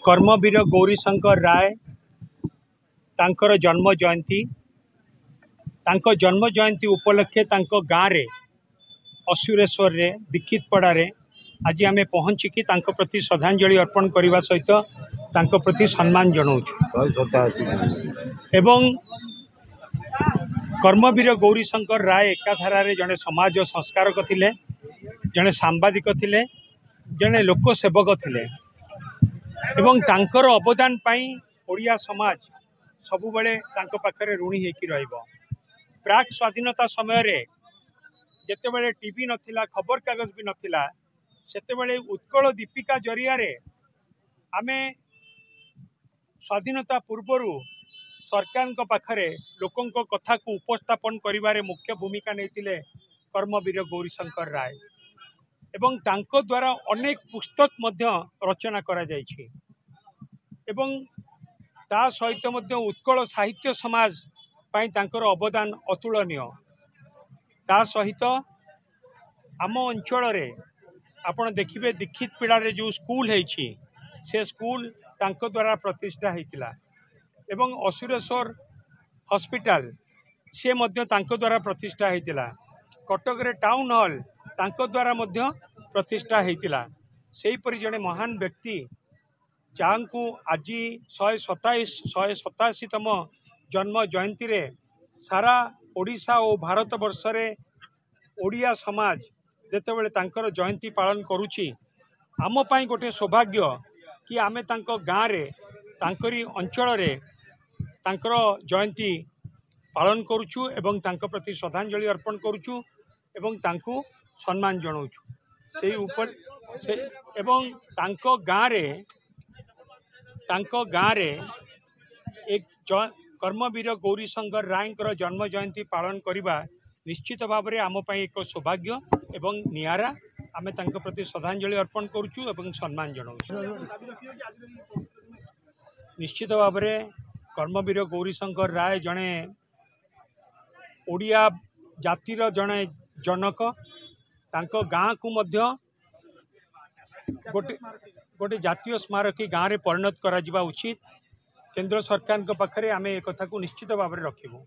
कर्मवीर गौरीशंकर राय तांकर जन्म जयंती उपलक्षे गाँव रे असुरेश्वर रे दीक्षित पड़ारे आज आम पहुँचिकी प्रति श्रद्धांजलि अर्पण करने सहित प्रति सम्मान जनाऊँ। एवं कर्मवीर गौरीशंकर राय एकाधारा जड़े समाज संस्कारक थिले, जड़े सांबादिक थिले, जड़े लोकसेवक थिले एवं तांकर अवदान पाई ओडिया समाज सबुबले तांको पाखरे ऋणी होकर रहिबो। प्राक स्वाधीनता समय रे जेतेबेले टीवी नथिला, खबर कागज भी नथिला, सेतेबेले उत्कल दीपिका जरिया रे आमे स्वाधीनता पूर्वरु सरकार पाखरे लोकों कथा को उपस्थापन करिवारे मुख्य भूमिका नेतिले कर्मवीर गौरीशंकर राय एवं तांको द्वारा अनेक पुस्तक मध्य रचना करा जायछि एवं ता सहित मध्य उत्कल साहित्य समाज पाई तांकर अवदान अतुलनीय। ता सहित आम अंचल रे आपण देखिबे दीक्षित पीड़ा रे जो स्कूल है से स्कूल तांको द्वारा प्रतिष्ठा होइतिला एवं असुरेश्वर हॉस्पिटल से मध्य तांको द्वारा प्रतिष्ठा होइतिला। कटक रे टाउन हॉल तांको द्वारा मध्य प्रतिष्ठा होइतिला। सेही परि जने महान व्यक्ति जांकु आज 187तम जन्म जयंती रे सारा ओडिशा और भारत वर्ष रे ओडिया समाज जेतेबेले तांकर जयंती पालन करुछि आम पाई गोटे सौभाग्य कि आमे तांको गाँव रे तांकरी अंचल रे तांकर जयंती पालन करुछु एवं तांको प्रति श्रद्धांजलि अर्पण करुछु एवं तांको सम्मान जनाउछु। से ऊपर से एवं तांको गाँव रे एक कर्मवीर गौरीशंकर राय जन्म जयंती पालन करने निश्चित भाव में आम एक सौभाग्य एवं नियारा आमे तांको प्रति श्रद्धांजलि अर्पण करुछु एवं सम्मान जनाउछु। निश्चित भाव में कर्मवीर गौरीशंकर राय जड़े ओडिया जातिर जड़े जनक तांको गाँ को मध्य गोटे जातीय स्मारकी गाँव में परिणत करा उचित। केंद्र सरकार पाखरे आमे एक कथा को निश्चित भाव में रखिबु।